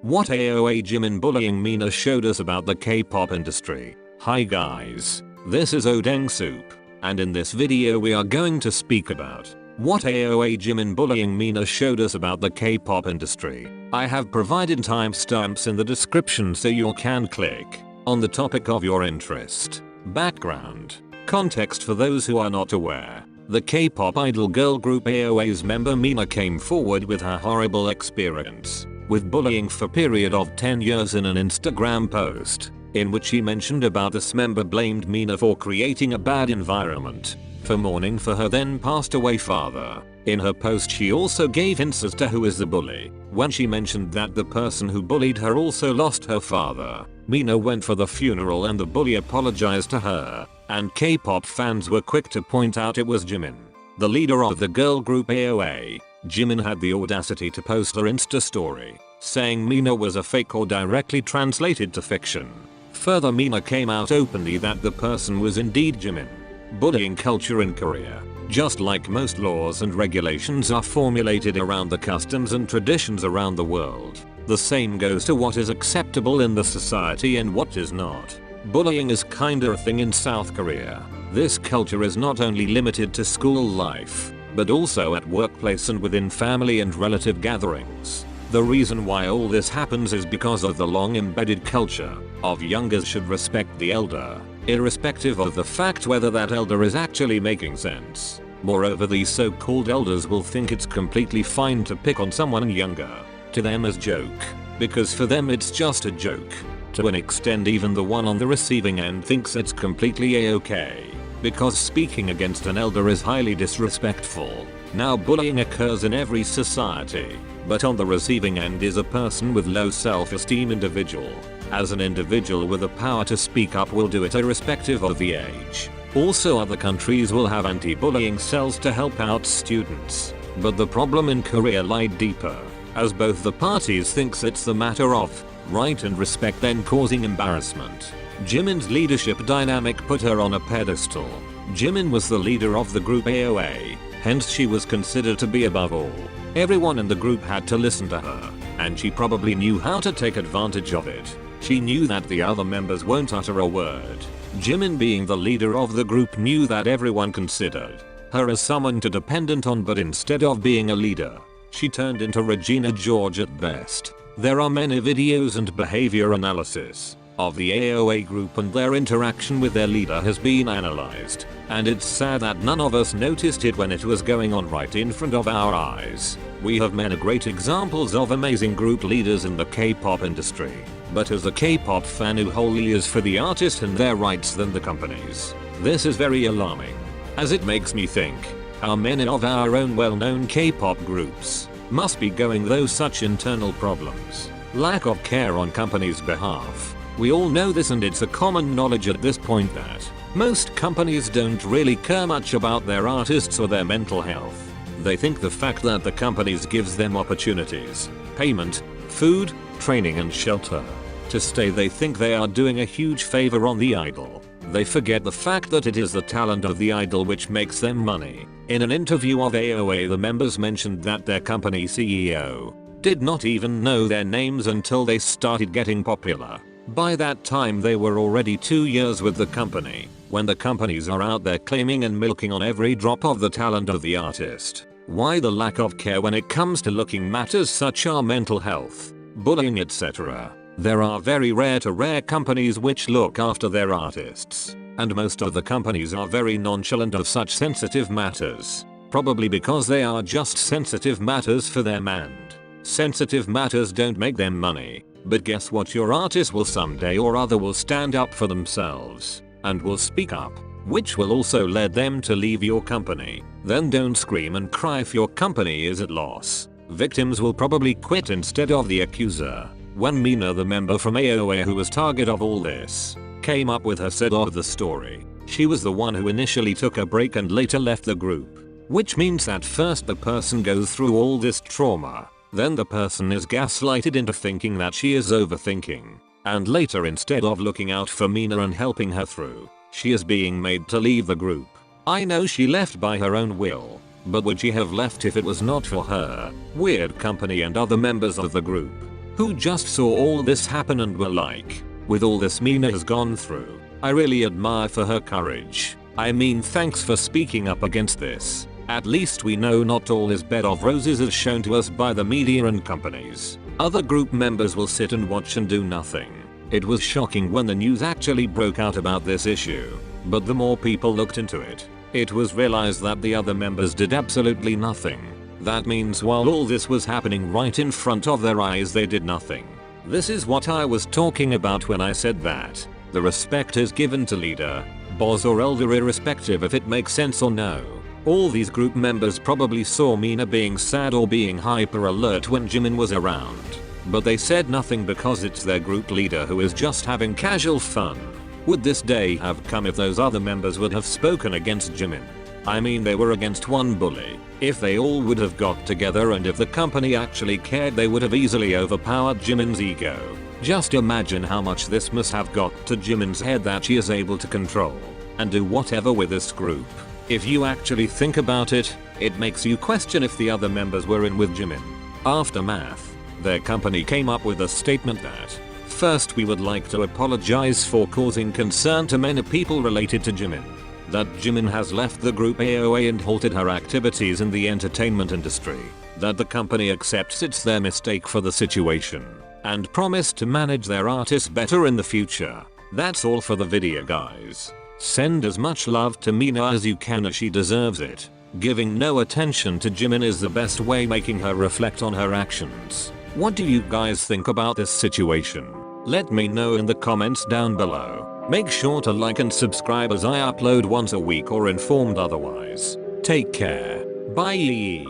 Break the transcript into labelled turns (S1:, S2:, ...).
S1: What AOA Jimin bullying Mina showed us about the K-pop industry. Hi guys, this is Odeng Soup, and in this video we are going to speak about what AOA Jimin bullying Mina showed us about the K-pop industry. I have provided timestamps in the description so you can click on the topic of your interest. Background. Context for those who are not aware. The K-pop idol girl group AOA's member Mina came forward with her horrible experience with bullying for a period of 10 years in an Instagram post, in which she mentioned about this member blamed Mina for creating a bad environment for mourning for her then passed away father. In her post she also gave hints as to who is the bully. When she mentioned that the person who bullied her also lost her father, Mina went for the funeral and the bully apologized to her, and K-pop fans were quick to point out it was Jimin, the leader of the girl group AOA. Jimin had the audacity to post her Insta story, saying Mina was a fake or directly translated to fiction. Further, Mina came out openly that the person was indeed Jimin. Bullying culture in Korea, just like most laws and regulations, are formulated around the customs and traditions around the world. The same goes to what is acceptable in the society and what is not. Bullying is kinda a thing in South Korea. This culture is not only limited to school life, but also at workplace and within family and relative gatherings. The reason why all this happens is because of the long embedded culture of youngers should respect the elder, irrespective of the fact whether that elder is actually making sense. Moreover, these so-called elders will think it's completely fine to pick on someone younger to them as joke, because for them it's just a joke. To an extent, even the one on the receiving end thinks it's completely a-okay, because speaking against an elder is highly disrespectful. Now, bullying occurs in every society, but on the receiving end is a person with low self-esteem individual. As an individual with the power to speak up will do it irrespective of the age. Also, other countries will have anti-bullying cells to help out students. But the problem in Korea lied deeper, as both the parties thinks it's the matter of right and respect then causing embarrassment. Jimin's leadership dynamic put her on a pedestal. Jimin was the leader of the group AOA, hence she was considered to be above all. Everyone in the group had to listen to her, and she probably knew how to take advantage of it. She knew that the other members won't utter a word. Jimin, being the leader of the group, knew that everyone considered her as someone to dependent on, but instead of being a leader, she turned into Regina George at best. There are many videos and behavior analysis of the AOA group, and their interaction with their leader has been analyzed, and it's sad that none of us noticed it when it was going on right in front of our eyes. We have many great examples of amazing group leaders in the K-pop industry, but as a K-pop fan who wholly is for the artist and their rights than the companies, this is very alarming, as it makes me think how many of our own well-known K-pop groups must be going through such internal problems. Lack of care on companies' behalf. We all know this, and it's a common knowledge at this point that most companies don't really care much about their artists or their mental health. They think the fact that the companies gives them opportunities, payment, food, training and shelter to stay, they think they are doing a huge favor on the idol. They forget the fact that it is the talent of the idol which makes them money. In an interview of AOA, the members mentioned that their company CEO did not even know their names until they started getting popular. By that time they were already 2 years with the company. When the companies are out there claiming and milking on every drop of the talent of the artist, why the lack of care when it comes to looking matters such as mental health, bullying, etc. There are very rare companies which look after their artists, and most of the companies are very nonchalant of such sensitive matters, probably because they are just sensitive matters for them, and sensitive matters don't make them money. But guess what, your artist will someday or other will stand up for themselves and will speak up, which will also lead them to leave your company. Then don't scream and cry if your company is at loss. Victims will probably quit instead of the accuser. When Mina, the member from AOA who was target of all this, came up with her side of the story, she was the one who initially took a break and later left the group. Which means that first the person goes through all this trauma, then the person is gaslighted into thinking that she is overthinking, and later, instead of looking out for Mina and helping her through, she is being made to leave the group. I know she left by her own will, but would she have left if it was not for her weird company and other members of the group? who just saw all this happen and were like, with all this Mina has gone through, I really admire for her courage. I mean, thanks for speaking up against this. At least we know not all is bed of roses as shown to us by the media and companies. Other group members will sit and watch and do nothing. It was shocking when the news actually broke out about this issue. But the more people looked into it, it was realized that the other members did absolutely nothing. That means while all this was happening right in front of their eyes, they did nothing. This is what I was talking about when I said that the respect is given to leader, boss or elder irrespective if it makes sense or no. All these group members probably saw Mina being sad or being hyper alert when Jimin was around. But they said nothing because it's their group leader who is just having casual fun. Would this day have come if those other members would have spoken against Jimin? I mean, they were against one bully. If they all would have got together and if the company actually cared, they would have easily overpowered Jimin's ego. Just imagine how much this must have got to Jimin's head that she is able to control and do whatever with this group. If you actually think about it, it makes you question if the other members were in with Jimin. Aftermath. Their company came up with a statement that, first, we would like to apologize for causing concern to many people related to Jimin. That Jimin has left the group AOA and halted her activities in the entertainment industry. That the company accepts it's their mistake for the situation. And promise to manage their artists better in the future. That's all for the video, guys. Send as much love to Mina as you can as she deserves it. Giving no attention to Jimin is the best way, making her reflect on her actions. What do you guys think about this situation? Let me know in the comments down below. Make sure to like and subscribe as I upload once a week or informed otherwise. Take care. Bye.